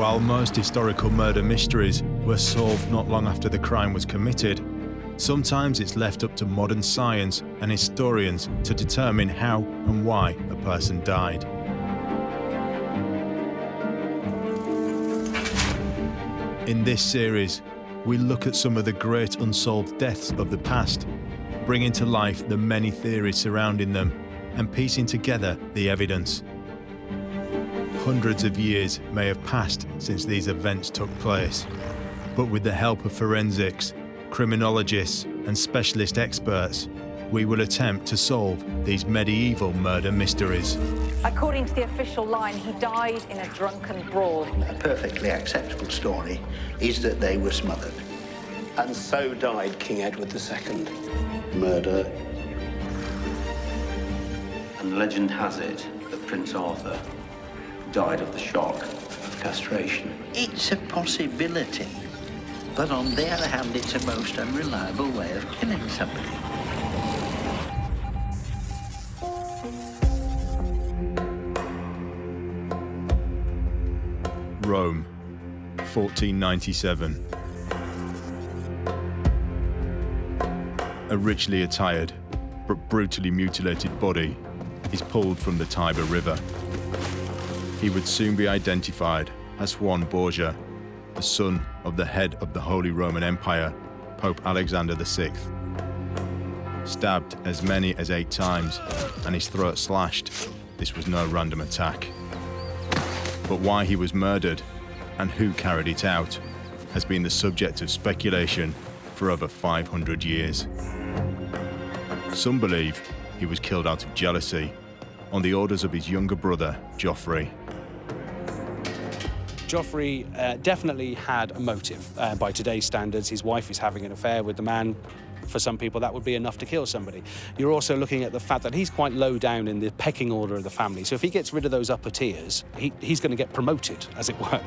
While most historical murder mysteries were solved not long after the crime was committed, sometimes it's left up to modern science and historians to determine how and why a person died. In this series, we look at some of the great unsolved deaths of the past, bringing to life the many theories surrounding them and piecing together the evidence. Hundreds of years may have passed since these events took place, but with the help of forensics, criminologists, and specialist experts, we will attempt to solve these medieval murder mysteries. According to the official line, he died in a drunken brawl. A perfectly acceptable story is that they were smothered. And so died King Edward II. Murder. And legend has it that Prince Arthur died of the shock of castration. It's a possibility, but on the other hand, it's a most unreliable way of killing somebody. Rome, 1497. A richly attired but brutally mutilated body is pulled from the Tiber River. He would soon be identified as Juan Borgia, the son of the head of the Holy Roman Empire, Pope Alexander VI. Stabbed as many as 8 times and his throat slashed, this was no random attack. But why he was murdered and who carried it out has been the subject of speculation for over 500 years. Some believe he was killed out of jealousy on the orders of his younger brother, Joffrey. Joffrey definitely had a motive. By today's standards, his wife is having an affair with the man. For some people, that would be enough to kill somebody. You're also looking at the fact that he's quite low down in the pecking order of the family. So if he gets rid of those upper tiers, he's going to get promoted, as it were.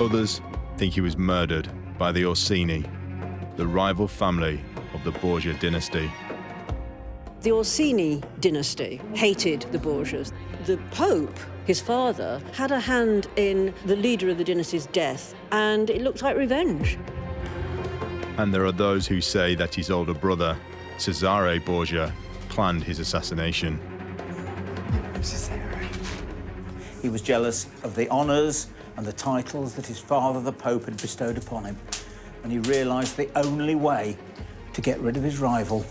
Others think he was murdered by the Orsini, the rival family of the Borgia dynasty. The Orsini dynasty hated the Borgias. The Pope, his father, had a hand in the leader of the dynasty's death, and it looked like revenge. And there are those who say that his older brother, Cesare Borgia, planned his assassination. Cesare. He was jealous of the honours and the titles that his father, the Pope, had bestowed upon him. And he realised the only way to get rid of his rival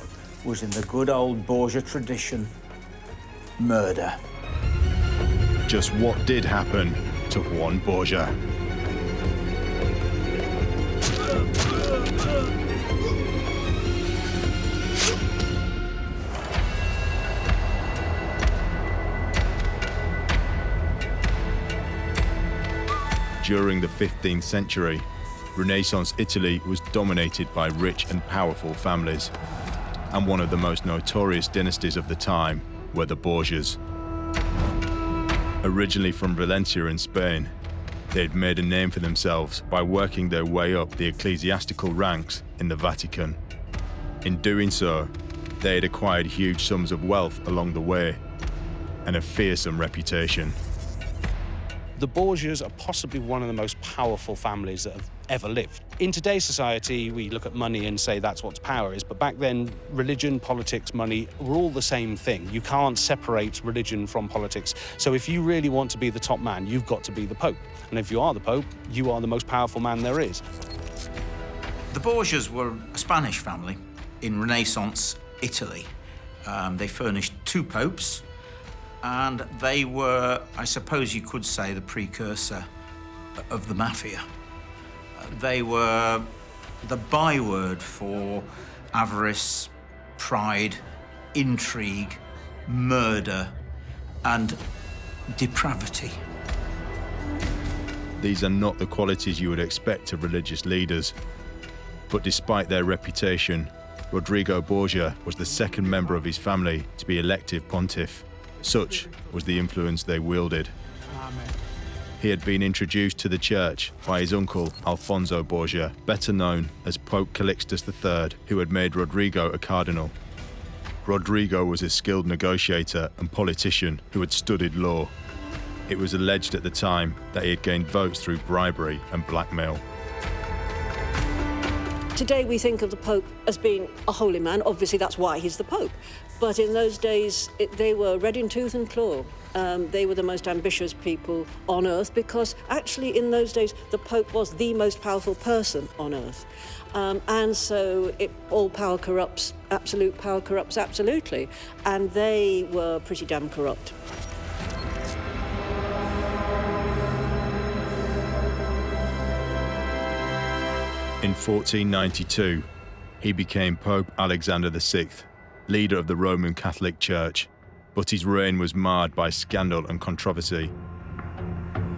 was in the good old Borgia tradition, murder. Just what did happen to Juan Borgia? During the 15th century, Renaissance Italy was dominated by rich and powerful families, and one of the most notorious dynasties of the time were the Borgias. Originally from Valencia in Spain, they had made a name for themselves by working their way up the ecclesiastical ranks in the Vatican. In doing so, they had acquired huge sums of wealth along the way and a fearsome reputation. The Borgias are possibly one of the most powerful families that have ever lived. In today's society, we look at money and say that's what power is, but back then, religion, politics, money were all the same thing. You can't separate religion from politics. So if you really want to be the top man, you've got to be the Pope. And if you are the Pope, you are the most powerful man there is. The Borgias were a Spanish family in Renaissance Italy. They furnished 2 popes, and they were, I suppose you could say, the precursor of the mafia. They were the byword for avarice, pride, intrigue, murder, and depravity. These are not the qualities you would expect of religious leaders. But despite their reputation, Rodrigo Borgia was the second member of his family to be elected pontiff. Such was the influence they wielded. He had been introduced to the church by his uncle Alfonso Borgia, better known as Pope Calixtus III, who had made Rodrigo a cardinal. Rodrigo was a skilled negotiator and politician who had studied law. It was alleged at the time that he had gained votes through bribery and blackmail. Today we think of the Pope as being a holy man. Obviously that's why he's the Pope. But in those days, they were red in tooth and claw. They were the most ambitious people on earth because actually in those days the Pope was the most powerful person on earth. And so all power corrupts, absolute power corrupts absolutely. And they were pretty damn corrupt. In 1492, he became Pope Alexander VI, leader of the Roman Catholic Church, but his reign was marred by scandal and controversy.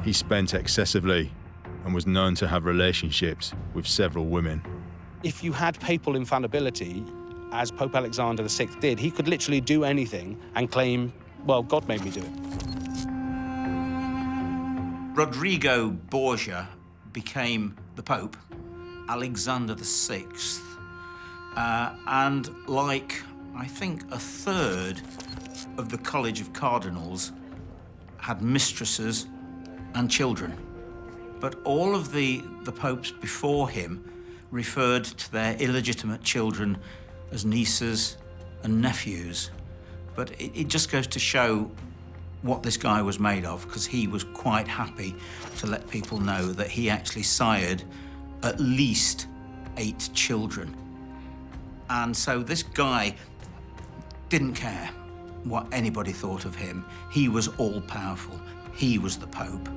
He spent excessively and was known to have relationships with several women. If you had papal infallibility, as Pope Alexander VI did, he could literally do anything and claim, well, God made me do it. Rodrigo Borgia became the Pope, Alexander VI, and like, I think, a third of the College of Cardinals had mistresses and children. But all of the popes before him referred to their illegitimate children as nieces and nephews. But it just goes to show what this guy was made of, because he was quite happy to let people know that he actually sired at least 8 children. And so this guy didn't care what anybody thought of him. He was all-powerful. He was the Pope.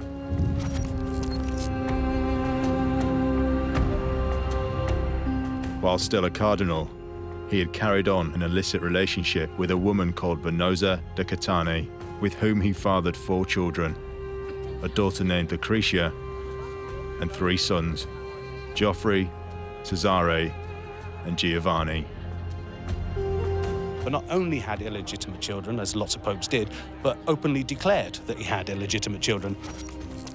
While still a cardinal, he had carried on an illicit relationship with a woman called Venosa de Catani, with whom he fathered 4 children, a daughter named Lucretia, and 3 sons, Joffrey, Cesare, and Giovanni. But not only had illegitimate children, as lots of popes did, but openly declared that he had illegitimate children.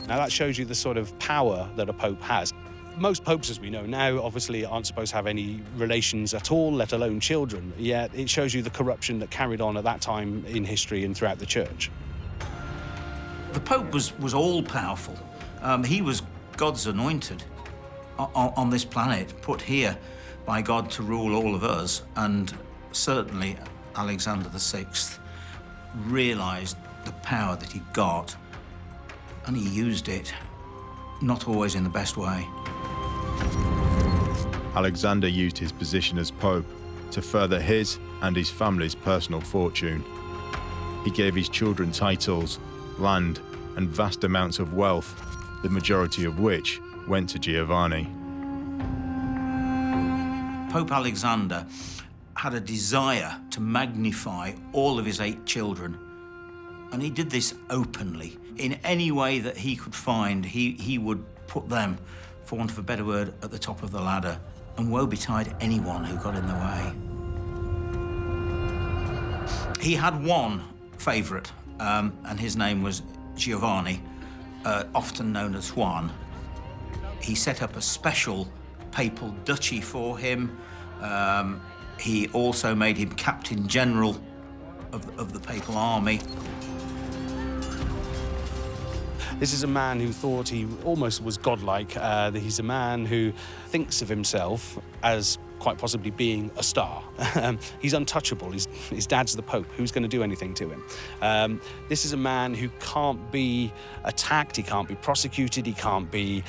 Now that shows you the sort of power that a pope has. Most popes, as we know now, obviously aren't supposed to have any relations at all, let alone children. Yet it shows you the corruption that carried on at that time in history and throughout the church. The Pope was all-powerful. He was God's anointed on this planet, put here by God to rule all of us. And certainly Alexander VI realized the power that he got, and he used it, not always in the best way. Alexander used his position as Pope to further his and his family's personal fortune. He gave his children titles, land, and vast amounts of wealth, the majority of which went to Giovanni. Pope Alexander had a desire to magnify all of his 8 children, and he did this openly. In any way that he could find, he would put them, for want of a better word, at the top of the ladder, and woe betide anyone who got in the way. He had one favourite, and his name was Giovanni, often known as Juan. He set up a special papal duchy for him. He also made him Captain General of the papal army. This is a man who thought he almost was godlike. He's a man who thinks of himself as quite possibly being a star. He's untouchable. His dad's the Pope. Who's going to do anything to him? This is a man who can't be attacked. He can't be prosecuted. He can't be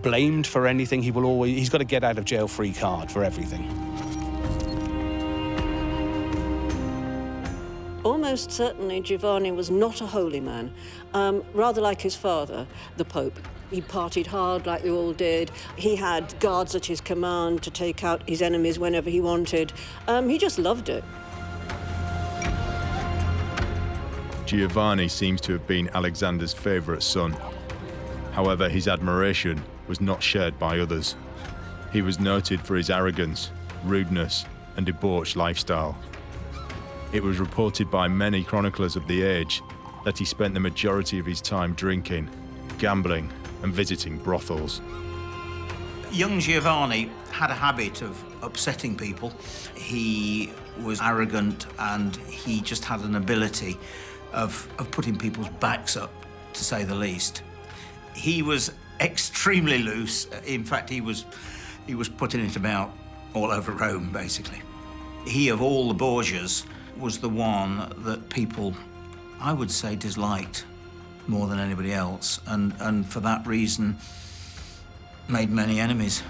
blamed for anything. He's got a get out of jail free card for everything. Almost certainly Giovanni was not a holy man, rather like his father, the Pope. He partied hard like they all did. He had guards at his command to take out his enemies whenever he wanted. He just loved it. Giovanni seems to have been Alexander's favourite son. However, his admiration was not shared by others. He was noted for his arrogance, rudeness, and debauched lifestyle. It was reported by many chroniclers of the age that he spent the majority of his time drinking, gambling, and visiting brothels. Young Giovanni had a habit of upsetting people. He was arrogant, and he just had an ability of putting people's backs up to say the least. He was extremely loose. In fact, he was putting it about all over Rome, basically. He, of all the Borgias, was the one that people, I would say, disliked more than anybody else, and for that reason, made many enemies.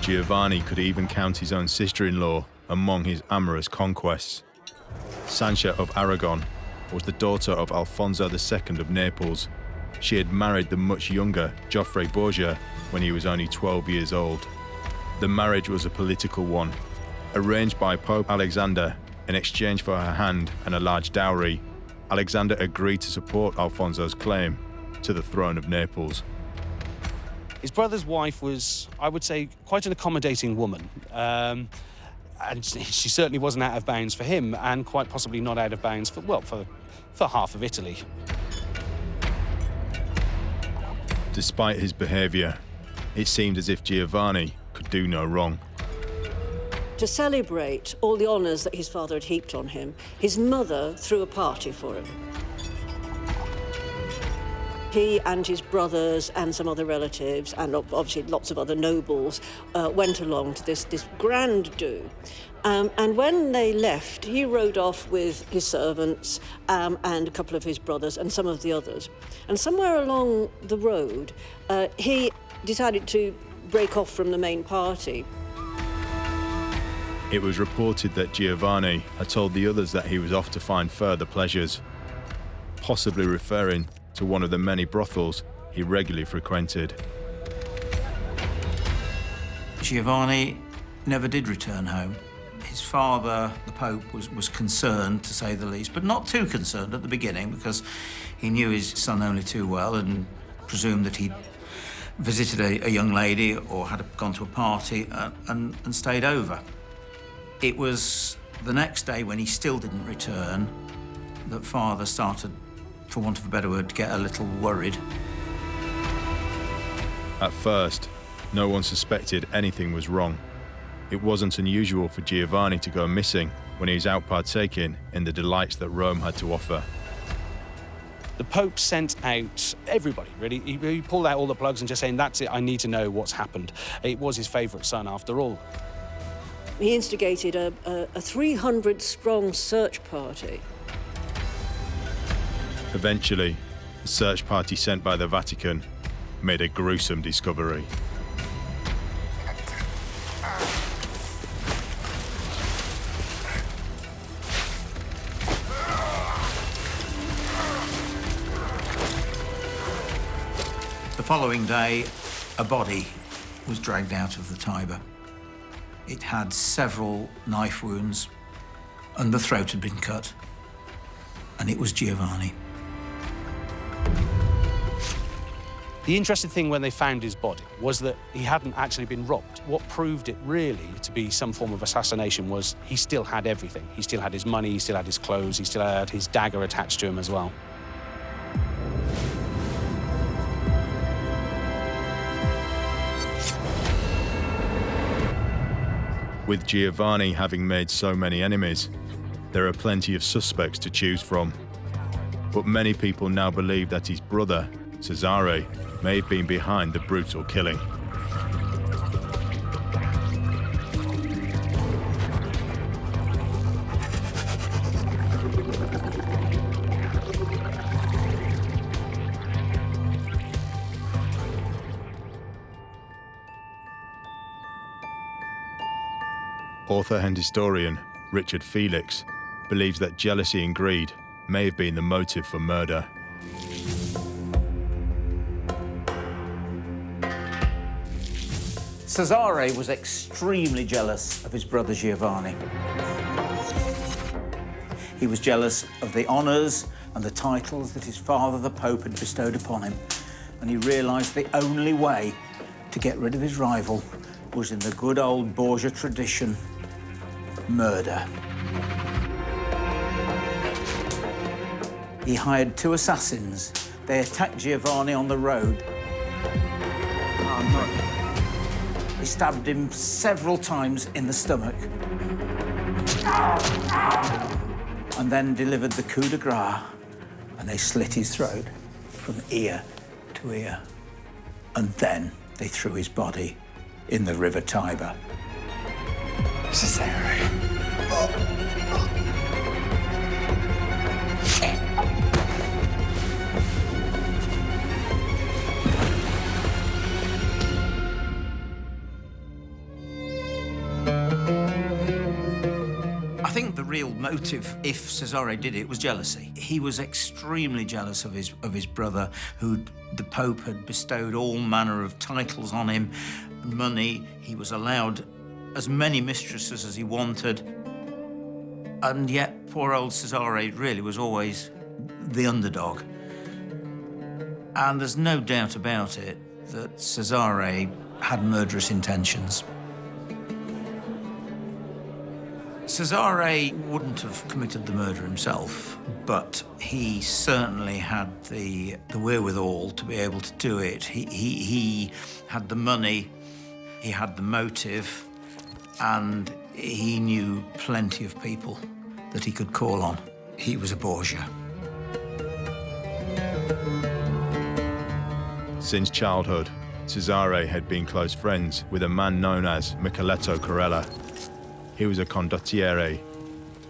Giovanni could even count his own sister-in-law among his amorous conquests. Sancha of Aragon was the daughter of Alfonso II of Naples. She had married the much younger Joffrey Borgia when he was only 12 years old. The marriage was a political one. Arranged by Pope Alexander in exchange for her hand and a large dowry, Alexander agreed to support Alfonso's claim to the throne of Naples. His brother's wife was, I would say, quite an accommodating woman. And she certainly wasn't out of bounds for him, and quite possibly not out of bounds for half of Italy. Despite his behaviour, it seemed as if Giovanni could do no wrong. To celebrate all the honours that his father had heaped on him, his mother threw a party for him. He and his brothers and some other relatives, and obviously lots of other nobles, went along to this grand do. And when they left, he rode off with his servants and a couple of his brothers and some of the others. And somewhere along the road, he decided to break off from the main party. It was reported that Giovanni had told the others that he was off to find further pleasures, possibly referring to one of the many brothels he regularly frequented. Giovanni never did return home. His father, the Pope, was concerned, to say the least, but not too concerned at the beginning, because he knew his son only too well and presumed that he'd visited a young lady or had gone to a party and stayed over. It was the next day, when he still didn't return, that father started, for want of a better word, to get a little worried. At first, no one suspected anything was wrong. It wasn't unusual for Giovanni to go missing when he was out partaking in the delights that Rome had to offer. The Pope sent out everybody, really. He pulled out all the plugs and just saying, that's it, I need to know what's happened. It was his favourite son, after all. He instigated a 300-strong search party. Eventually, the search party sent by the Vatican made a gruesome discovery. The following day, a body was dragged out of the Tiber. It had several knife wounds, and the throat had been cut. And it was Giovanni. The interesting thing when they found his body was that he hadn't actually been robbed. What proved it really to be some form of assassination was he still had everything. He still had his money, he still had his clothes, he still had his dagger attached to him as well. With Giovanni having made so many enemies, there are plenty of suspects to choose from. But many people now believe that his brother, Cesare, may have been behind the brutal killing. Author and historian Richard Felix believes that jealousy and greed may have been the motive for murder. Cesare was extremely jealous of his brother Giovanni. He was jealous of the honours and the titles that his father, the Pope, had bestowed upon him, and he realised the only way to get rid of his rival was in the good old Borgia tradition: murder. He hired 2 assassins. They attacked Giovanni on the road. He stabbed him several times in the stomach. and then delivered the coup de grace, and they slit his throat from ear to ear. And then they threw his body in the River Tiber. Cesare. I think the real motive, if Cesare did it, was jealousy. He was extremely jealous of his brother, who the Pope had bestowed all manner of titles on him, money. He was allowed as many mistresses as he wanted. And yet, poor old Cesare really was always the underdog. And there's no doubt about it that Cesare had murderous intentions. Cesare wouldn't have committed the murder himself, but he certainly had the wherewithal to be able to do it. He had the money, he had the motive, and he knew plenty of people that he could call on. He was a Borgia. Since childhood, Cesare had been close friends with a man known as Micheletto Corella. He was a condottiere,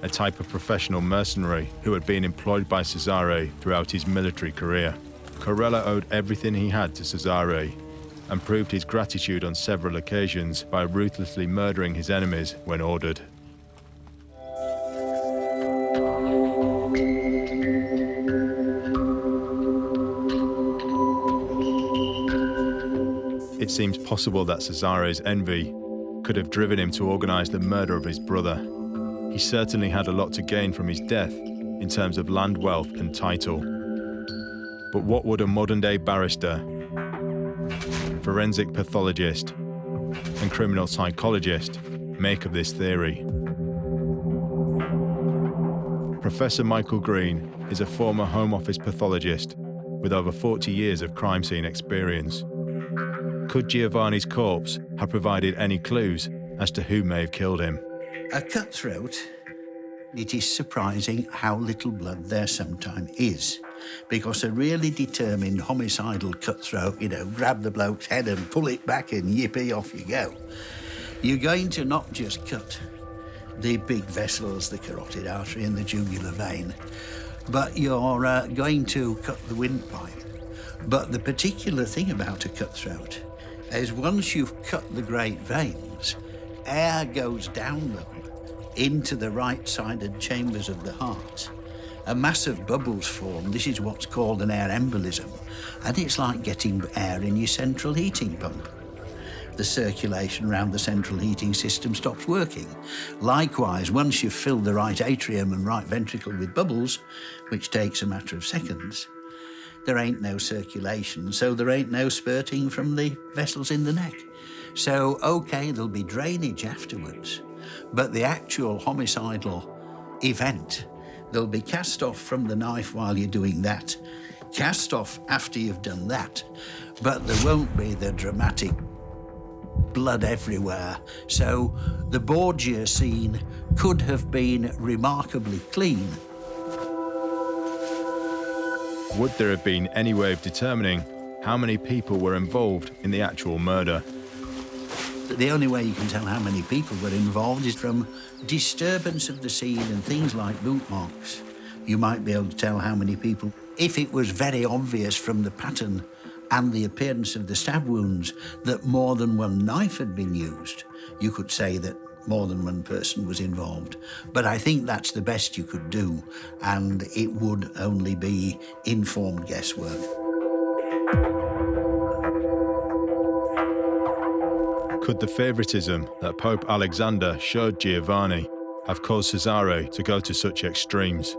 a type of professional mercenary who had been employed by Cesare throughout his military career. Corella owed everything he had to Cesare and proved his gratitude on several occasions by ruthlessly murdering his enemies when ordered. It seems possible that Cesare's envy could have driven him to organize the murder of his brother. He certainly had a lot to gain from his death in terms of land wealth and title. But what would a modern-day barrister, forensic pathologist, and criminal psychologist make of this theory? Professor Michael Green is a former Home Office pathologist with over 40 years of crime scene experience. Could Giovanni's corpse have provided any clues as to who may have killed him? A cutthroat, it is surprising how little blood there sometimes is. Because a really determined homicidal cutthroat, grab the bloke's head and pull it back and yippee, off you go. You're going to not just cut the big vessels, the carotid artery and the jugular vein, but you're going to cut the windpipe. But the particular thing about a cutthroat is once you've cut the great veins, air goes down them into the right-sided chambers of the heart. A mass of bubbles form. This is what's called an air embolism, and it's like getting air in your central heating pump. The circulation around the central heating system stops working. Likewise, once you've filled the right atrium and right ventricle with bubbles, which takes a matter of seconds, there ain't no circulation, so there ain't no spurting from the vessels in the neck. So, okay, there'll be drainage afterwards, but the actual homicidal event, there'll be cast off from the knife while you're doing that, cast off after you've done that, but there won't be the dramatic blood everywhere. So the Borgia scene could have been remarkably clean. Would there have been any way of determining how many people were involved in the actual murder? The only way you can tell how many people were involved is from disturbance of the scene and things like boot marks. You might be able to tell how many people. If it was very obvious from the pattern and the appearance of the stab wounds that more than one knife had been used, you could say that more than one person was involved. But I think that's the best you could do, and it would only be informed guesswork. Could the favoritism that Pope Alexander showed Giovanni have caused Cesare to go to such extremes?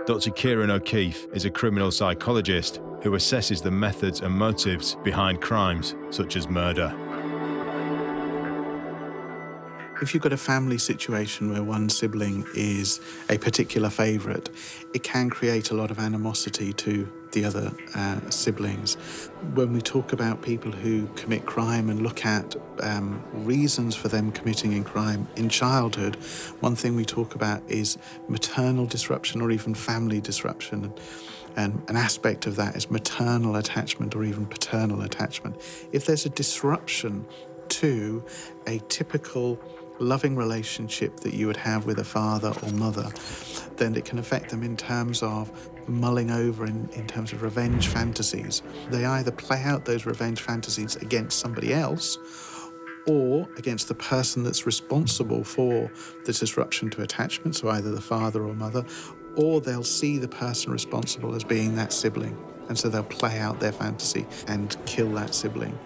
Dr. Kieran O'Keefe is a criminal psychologist who assesses the methods and motives behind crimes such as murder. If you've got a family situation where one sibling is a particular favourite, it can create a lot of animosity to the other siblings. When we talk about people who commit crime and look at reasons for them committing in crime in childhood, one thing we talk about is maternal disruption or even family disruption. And an aspect of that is maternal attachment or even paternal attachment. If there's a disruption to a typical loving relationship that you would have with a father or mother, then it can affect them in terms of mulling over in terms of revenge fantasies. They either play out those revenge fantasies against somebody else or against the person that's responsible for the disruption to attachment, so either the father or mother, or they'll see the person responsible as being that sibling, and so they'll play out their fantasy and kill that sibling.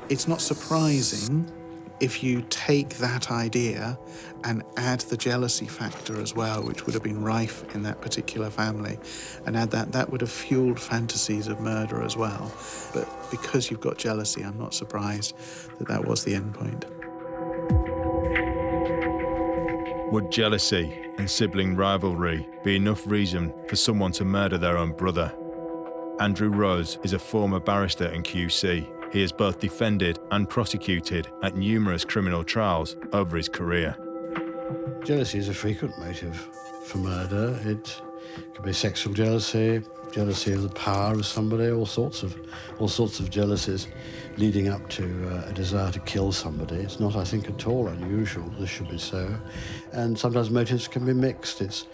It's not surprising if you take that idea and add the jealousy factor as well, which would have been rife in that particular family, and add that would have fueled fantasies of murder as well. But because you've got jealousy, I'm not surprised that was the end point. Would jealousy and sibling rivalry be enough reason for someone to murder their own brother? Andrew Rose is a former barrister in QC. He has both defended and prosecuted at numerous criminal trials over his career. Jealousy is a frequent motive for murder. It could be sexual jealousy, jealousy of the power of somebody, all sorts of jealousies leading up to a desire to kill somebody. It's not, I think, at all unusual. This should be so. And sometimes motives can be mixed. It's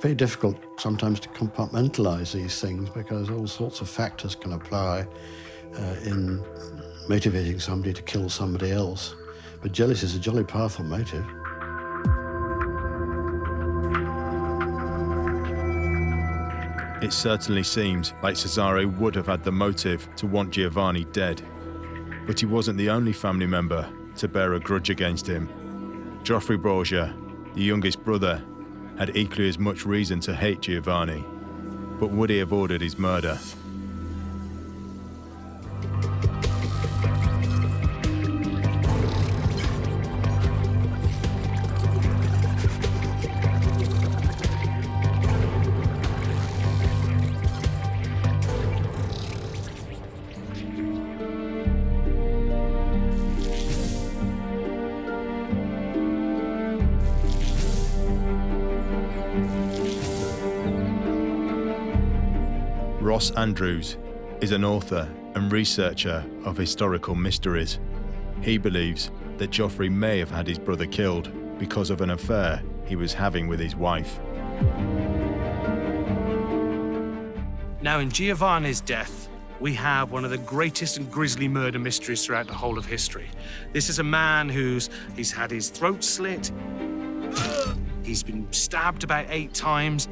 very difficult sometimes to compartmentalise these things because all sorts of factors can apply in motivating somebody to kill somebody else. But jealousy is a jolly powerful motive. It certainly seems like Cesare would have had the motive to want Giovanni dead. But he wasn't the only family member to bear a grudge against him. Joffrey Borgia, the youngest brother, had equally as much reason to hate Giovanni. But would he have ordered his murder? Ross Andrews is an author and researcher of historical mysteries. He believes that Joffrey may have had his brother killed because of an affair he was having with his wife. Now, in Giovanni's death, we have one of the greatest and grisly murder mysteries throughout the whole of history. This is a man he's had his throat slit, he's been stabbed about 8 times,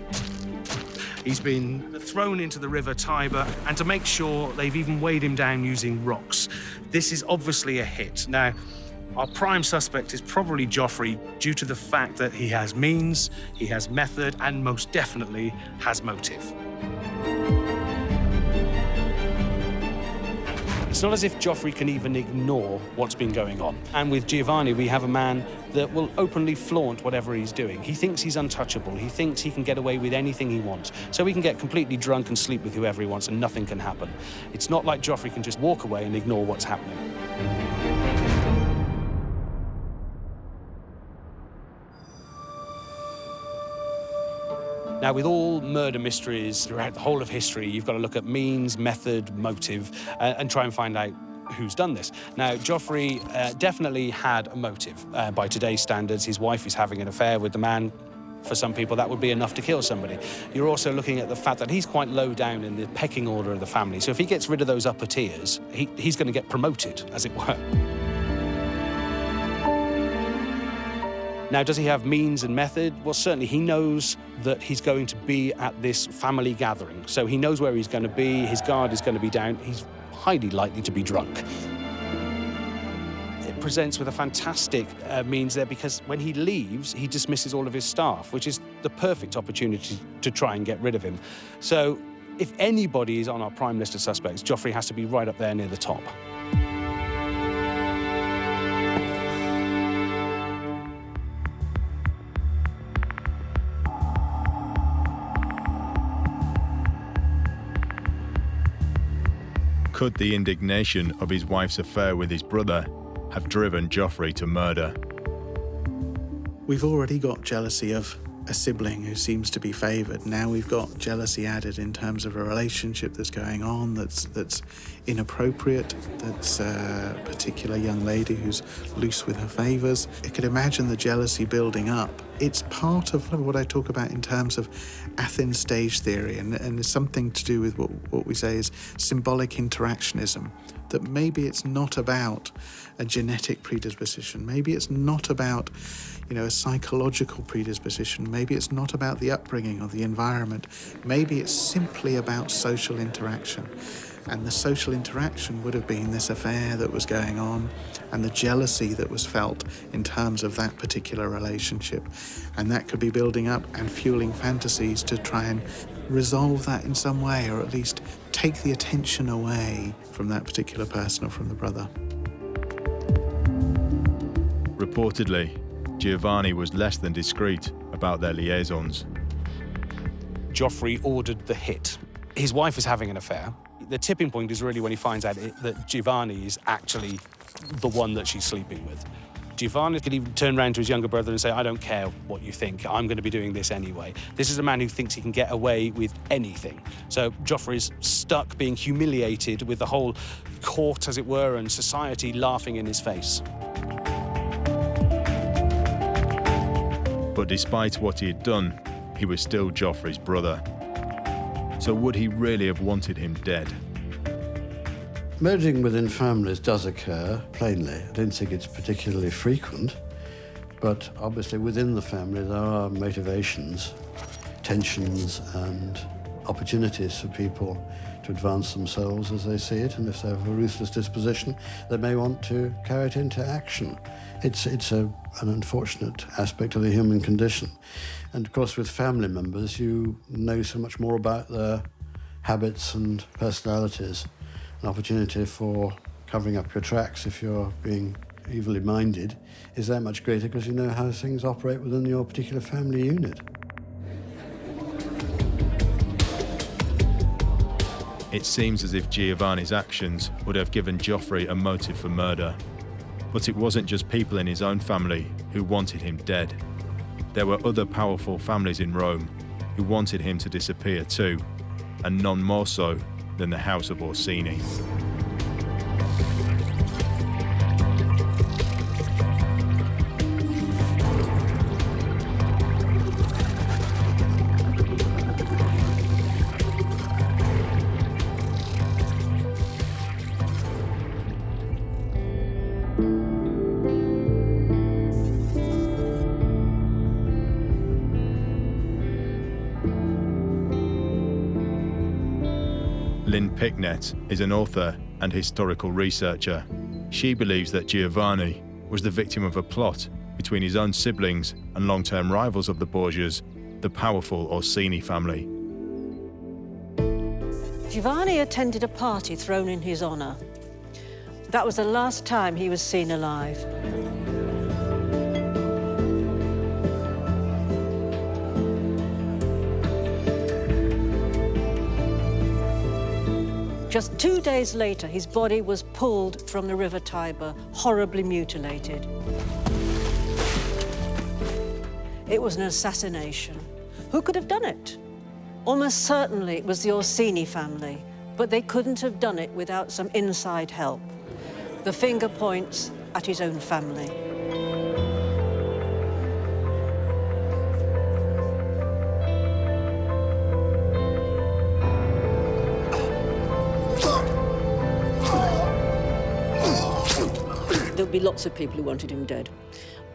he's been thrown into the river Tiber, and to make sure, they've even weighed him down using rocks. This is obviously a hit. Now, our prime suspect is probably Joffrey, due to the fact that he has means, he has method, and most definitely has motive. It's not as if Joffrey can even ignore what's been going on. And with Giovanni, we have a man that will openly flaunt whatever he's doing. He thinks he's untouchable. He thinks he can get away with anything he wants. So he can get completely drunk and sleep with whoever he wants and nothing can happen. It's not like Joffrey can just walk away and ignore what's happening. Now, with all murder mysteries throughout the whole of history, you've got to look at means, method, motive, and try and find out who's done this. Now, Joffrey definitely had a motive. By today's standards, his wife is having an affair with the man. For some people, that would be enough to kill somebody. You're also looking at the fact that he's quite low down in the pecking order of the family. So if he gets rid of those upper tiers, he's going to get promoted, as it were. Now, does he have means and method? Well, certainly he knows that he's going to be at this family gathering. So he knows where he's going to be, his guard is going to be down, he's highly likely to be drunk. It presents with a fantastic means there, because when he leaves, he dismisses all of his staff, which is the perfect opportunity to try and get rid of him. So if anybody is on our prime list of suspects, Joffrey has to be right up there near the top. Could the indignation of his wife's affair with his brother have driven Joffrey to murder? We've already got jealousy of a sibling who seems to be favoured. Now we've got jealousy added in terms of a relationship that's going on that's inappropriate, that's a particular young lady who's loose with her favours. I could imagine the jealousy building up. It's part of what I talk about in terms of Athens stage theory, and it's something to do with what we say is symbolic interactionism. That maybe it's not about a genetic predisposition, maybe it's not about, a psychological predisposition, maybe it's not about the upbringing or the environment, maybe it's simply about social interaction. And the social interaction would have been this affair that was going on and the jealousy that was felt in terms of that particular relationship. And that could be building up and fueling fantasies to try and resolve that in some way, or at least take the attention away from that particular person or from the brother. Reportedly, Giovanni was less than discreet about their liaisons. Joffrey ordered the hit. His wife is having an affair. The tipping point is really when he finds out that Giovanni is actually the one that she's sleeping with. Giovanni could even turn around to his younger brother and say, I don't care what you think, I'm going to be doing this anyway. This is a man who thinks he can get away with anything. So Joffrey's stuck being humiliated with the whole court, as it were, and society laughing in his face. But despite what he had done, he was still Joffrey's brother. So would he really have wanted him dead? Merging within families does occur, plainly. I don't think it's particularly frequent, but obviously within the family there are motivations, tensions and opportunities for people to advance themselves as they see it, and if they have a ruthless disposition, they may want to carry it into action. It's an unfortunate aspect of the human condition. And of course with family members you know so much more about their habits and personalities. An opportunity for covering up your tracks if you're being evilly minded is that much greater because you know how things operate within your particular family unit. It seems as if Giovanni's actions would have given Joffrey a motive for murder. But it wasn't just people in his own family who wanted him dead. There were other powerful families in Rome who wanted him to disappear too, and none more so than the House of Orsini. Lynn Picknett is an author and historical researcher. She believes that Giovanni was the victim of a plot between his own siblings and long-term rivals of the Borgias, the powerful Orsini family. Giovanni attended a party thrown in his honour. That was the last time he was seen alive. Just 2 days later, his body was pulled from the River Tiber, horribly mutilated. It was an assassination. Who could have done it? Almost certainly it was the Orsini family, but they couldn't have done it without some inside help. The finger points at his own family. There would be lots of people who wanted him dead,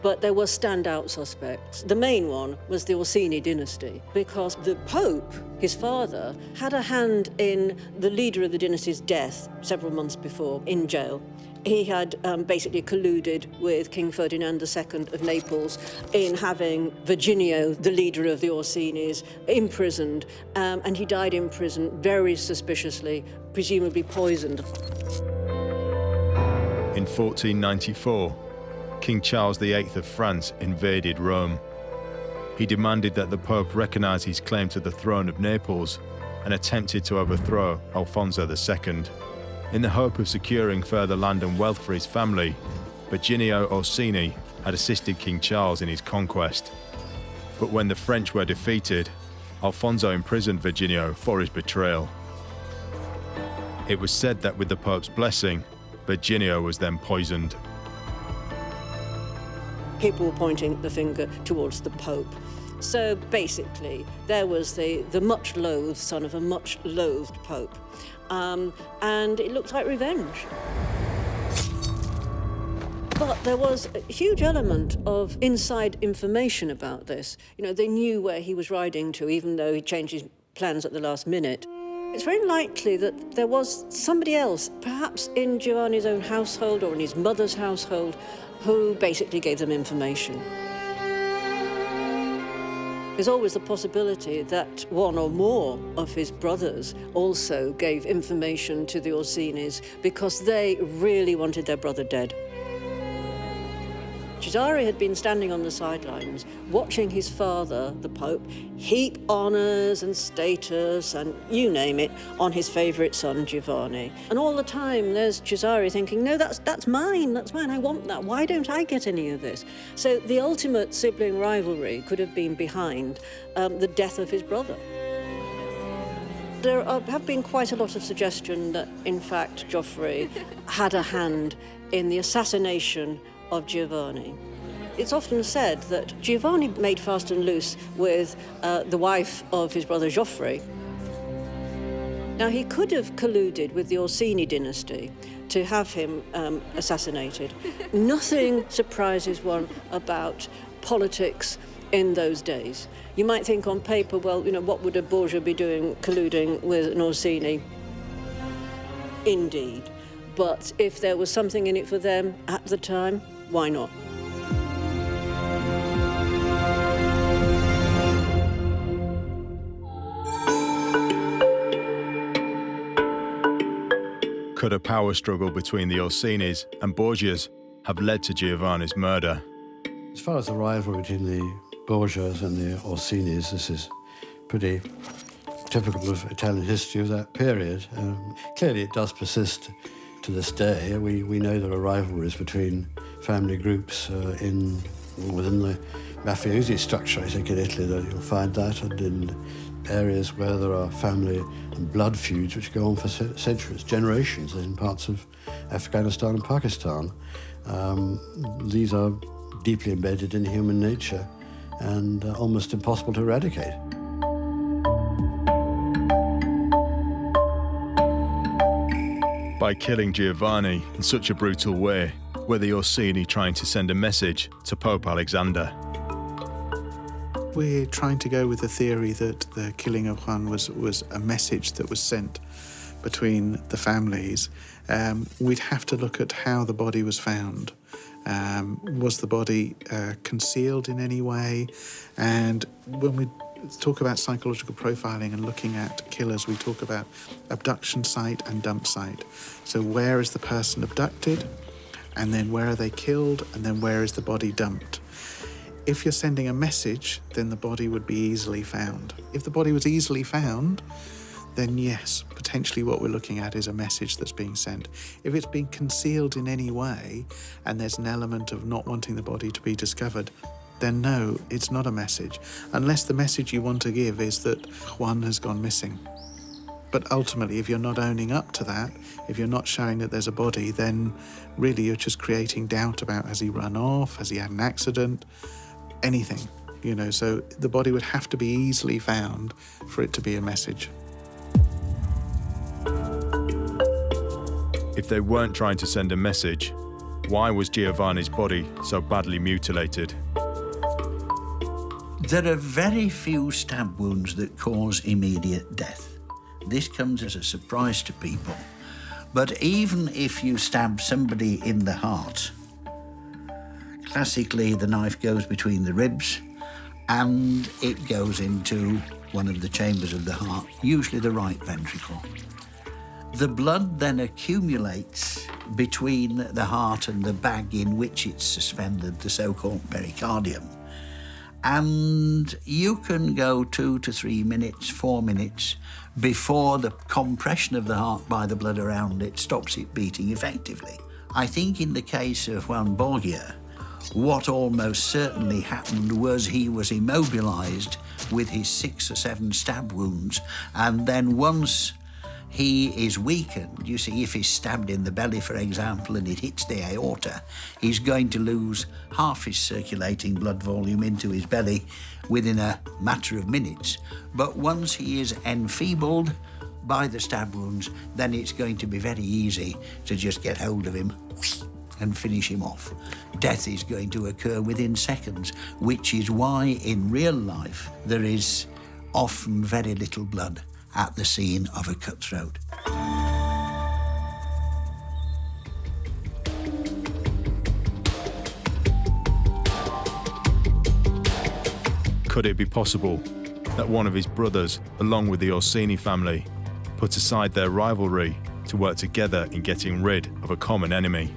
but there were standout suspects. The main one was the Orsini dynasty, because the Pope, his father, had a hand in the leader of the dynasty's death several months before in jail. He had basically colluded with King Ferdinand II of Naples in having Virginio, the leader of the Orsinis, imprisoned, and he died in prison very suspiciously, presumably poisoned. In 1494, King Charles VIII of France invaded Rome. He demanded that the Pope recognize his claim to the throne of Naples and attempted to overthrow Alfonso II. In the hope of securing further land and wealth for his family, Virginio Orsini had assisted King Charles in his conquest. But when the French were defeated, Alfonso imprisoned Virginio for his betrayal. It was said that with the Pope's blessing, Virginio was then poisoned. People were pointing the finger towards the Pope. So basically, there was the much-loathed son of a much-loathed Pope. And it looked like revenge. But there was a huge element of inside information about this. You know, they knew where he was riding to, even though he changed his plans at the last minute. It's very likely that there was somebody else, perhaps in Giovanni's own household or in his mother's household, who basically gave them information. There's always the possibility that one or more of his brothers also gave information to the Orsinis because they really wanted their brother dead. Cesare had been standing on the sidelines, watching his father, the Pope, heap honours and status and you name it on his favourite son, Giovanni. And all the time there's Cesare thinking, no, that's mine, I want that. Why don't I get any of this? So the ultimate sibling rivalry could have been behind the death of his brother. There have been quite a lot of suggestion that, in fact, Joffrey had a hand in the assassination of Giovanni. It's often said that Giovanni made fast and loose with the wife of his brother Joffrey. Now, he could have colluded with the Orsini dynasty to have him assassinated. Nothing surprises one about politics in those days. You might think on paper, well, you know, what would a Borgia be doing colluding with an Orsini? Indeed. But if there was something in it for them at the time, why not? Could a power struggle between the Orsinis and Borgias have led to Giovanni's murder? As far as the rivalry between the Borgias and the Orsinis, this is pretty typical of Italian history of that period. Clearly it does persist to this day. We know there are rivalries between family groups within the mafiosi structure. I think in Italy that you'll find that, and in areas where there are family and blood feuds which go on for centuries, generations, in parts of Afghanistan and Pakistan. These are deeply embedded in human nature and almost impossible to eradicate. By killing Giovanni in such a brutal way, were the Orsini trying to send a message to Pope Alexander? We're trying to go with the theory that the killing of Juan was a message that was sent between the families. We'd have to look at how the body was found. Was the body concealed in any way? And when we talk about psychological profiling and looking at killers, we talk about abduction site and dump site. So where is the person abducted? And then where are they killed? And then where is the body dumped? If you're sending a message, then the body would be easily found. If the body was easily found, then yes, potentially what we're looking at is a message that's being sent. If it's been concealed in any way, and there's an element of not wanting the body to be discovered, then no, it's not a message. Unless the message you want to give is that Juan has gone missing. But ultimately, if you're not owning up to that, if you're not showing that there's a body, then really you're just creating doubt about, has he run off, has he had an accident, anything, you know. So the body would have to be easily found for it to be a message. If they weren't trying to send a message, why was Giovanni's body so badly mutilated? There are very few stab wounds that cause immediate death. This comes as a surprise to people. But even if you stab somebody in the heart, classically the knife goes between the ribs and it goes into one of the chambers of the heart, usually the right ventricle. The blood then accumulates between the heart and the bag in which it's suspended, the so-called pericardium. And you can go 2 to 3 minutes, 4 minutes before the compression of the heart by the blood around it stops it beating effectively. I think in the case of Juan Borgia, what almost certainly happened was he was immobilised with his 6 or 7 stab wounds, and then once he is weakened, you see, if he's stabbed in the belly, for example, and it hits the aorta, he's going to lose half his circulating blood volume into his belly within a matter of minutes. But once he is enfeebled by the stab wounds, then it's going to be very easy to just get hold of him and finish him off. Death is going to occur within seconds, which is why in real life there is often very little blood at the scene of a cutthroat. Could it be possible that one of his brothers, along with the Orsini family, put aside their rivalry to work together in getting rid of a common enemy?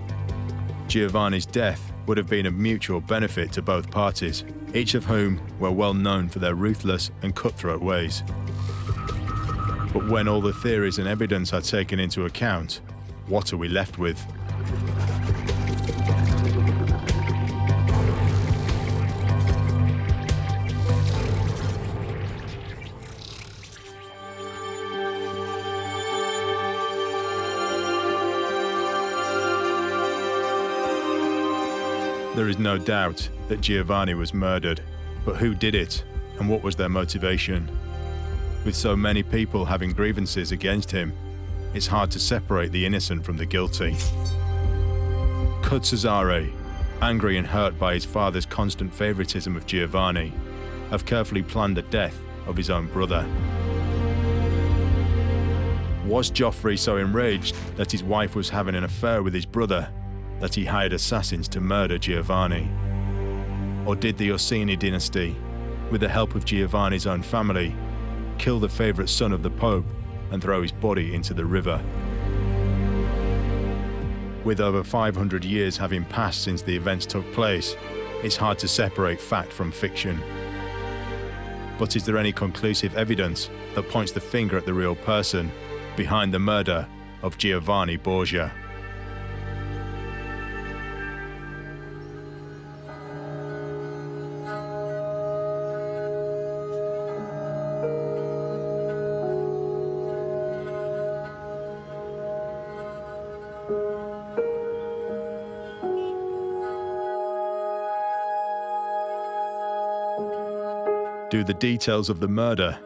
Giovanni's death would have been of mutual benefit to both parties, each of whom were well known for their ruthless and cutthroat ways. But when all the theories and evidence are taken into account, what are we left with? There is no doubt that Giovanni was murdered, but who did it and what was their motivation? With so many people having grievances against him, it's hard to separate the innocent from the guilty. Could Cesare, angry and hurt by his father's constant favoritism of Giovanni, have carefully planned the death of his own brother? Was Joffrey so enraged that his wife was having an affair with his brother that he hired assassins to murder Giovanni? Or did the Orsini dynasty, with the help of Giovanni's own family, kill the favourite son of the Pope and throw his body into the river? With over 500 years having passed since the events took place, it's hard to separate fact from fiction. But is there any conclusive evidence that points the finger at the real person behind the murder of Giovanni Borgia? Do the details of the murder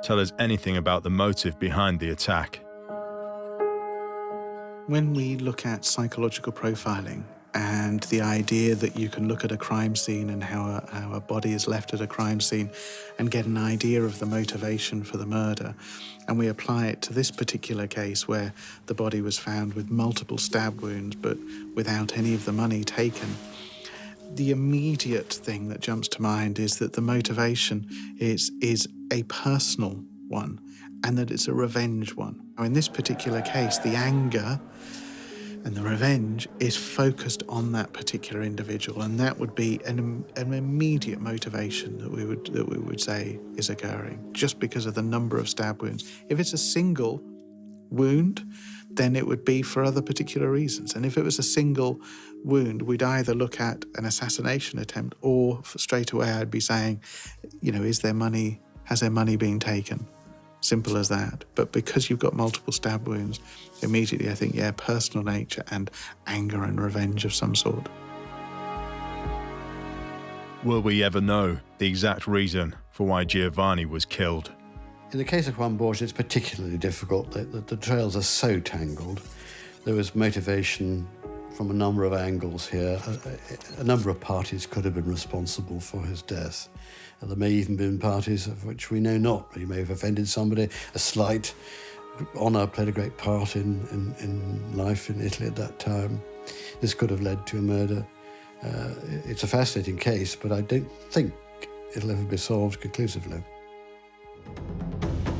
tell us anything about the motive behind the attack? When we look at psychological profiling and the idea that you can look at a crime scene and how a body is left at a crime scene and get an idea of the motivation for the murder, and we apply it to this particular case where the body was found with multiple stab wounds but without any of the money taken, the immediate thing that jumps to mind is that the motivation is a personal one and that it's a revenge one. Now, in this particular case, the anger and the revenge is focused on that particular individual, and that would be an immediate motivation that we would say is occurring just because of the number of stab wounds. If it's a single wound, then it would be for other particular reasons. And if it was a single wound, we'd either look at an assassination attempt or straight away I'd be saying, has their money been taken? Simple as that. But because you've got multiple stab wounds, immediately I think, personal nature and anger and revenge of some sort. Will we ever know the exact reason for why Giovanni was killed? In the case of Juan Borgia, it's particularly difficult. The trails are so tangled. There was motivation from a number of angles here. A number of parties could have been responsible for his death. There may even have been parties of which we know not. He may have offended somebody. A slight honour played a great part in life in Italy at that time. This could have led to a murder. It's a fascinating case, but I don't think it'll ever be solved conclusively.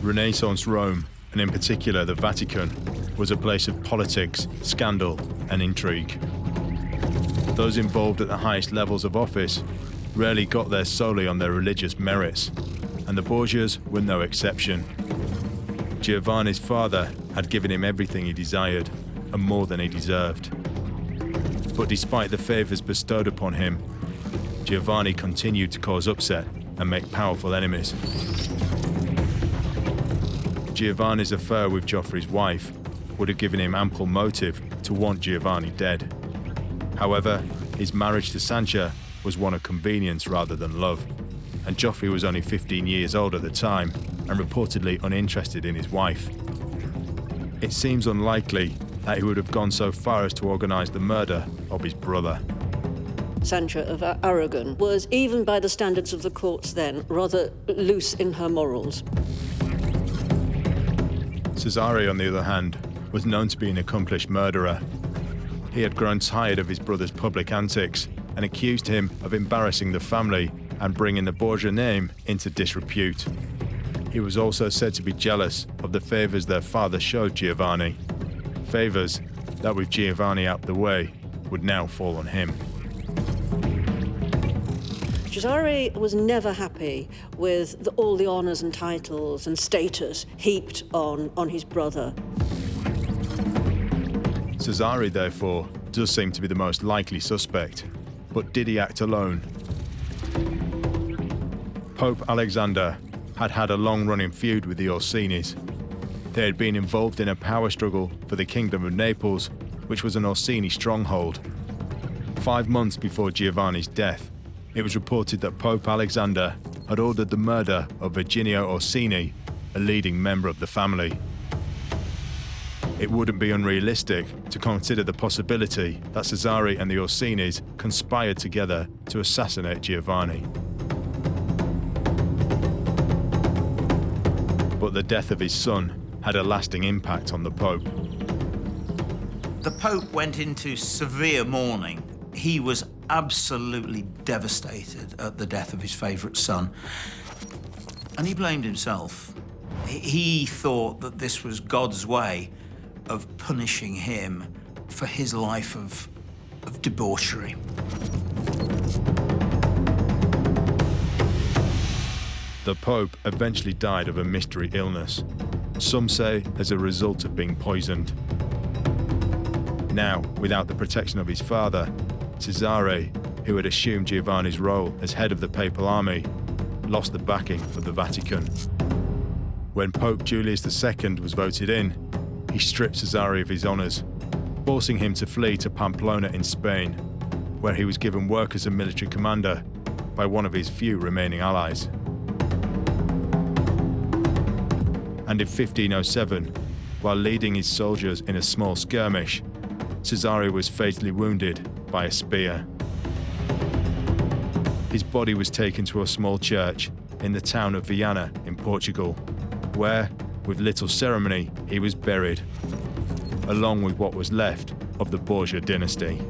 Renaissance Rome, and in particular the Vatican, was a place of politics, scandal and intrigue. Those involved at the highest levels of office rarely got there solely on their religious merits, and the Borgias were no exception. Giovanni's father had given him everything he desired, and more than he deserved. But despite the favours bestowed upon him, Giovanni continued to cause upset and make powerful enemies. Giovanni's affair with Joffrey's wife would have given him ample motive to want Giovanni dead. However, his marriage to Sancha was one of convenience rather than love, and Joffrey was only 15 years old at the time and reportedly uninterested in his wife. It seems unlikely that he would have gone so far as to organise the murder of his brother. Sancha of Aragon was, even by the standards of the courts then, rather loose in her morals. Cesare, on the other hand, was known to be an accomplished murderer. He had grown tired of his brother's public antics and accused him of embarrassing the family and bringing the Borgia name into disrepute. He was also said to be jealous of the favours their father showed Giovanni, favours that, with Giovanni out the way, would now fall on him. Cesare was never happy with all the honours and titles and status heaped on his brother. Cesare, therefore, does seem to be the most likely suspect. But did he act alone? Pope Alexander had had a long-running feud with the Orsinis. They had been involved in a power struggle for the Kingdom of Naples, which was an Orsini stronghold. 5 months before Giovanni's death, it was reported that Pope Alexander had ordered the murder of Virginio Orsini, a leading member of the family. It wouldn't be unrealistic to consider the possibility that Cesare and the Orsinis conspired together to assassinate Giovanni. But the death of his son had a lasting impact on the Pope. The Pope went into severe mourning. He was absolutely devastated at the death of his favourite son, and he blamed himself. He thought that this was God's way of punishing him for his life of debauchery. The Pope eventually died of a mystery illness, some say as a result of being poisoned. Now, without the protection of his father, Cesare, who had assumed Giovanni's role as head of the papal army, lost the backing of the Vatican. When Pope Julius II was voted in, he stripped Cesare of his honours, forcing him to flee to Pamplona in Spain, where he was given work as a military commander by one of his few remaining allies. And in 1507, while leading his soldiers in a small skirmish, Cesare was fatally wounded by a spear. His body was taken to a small church in the town of Viana in Portugal, where, with little ceremony, he was buried, along with what was left of the Borgia dynasty.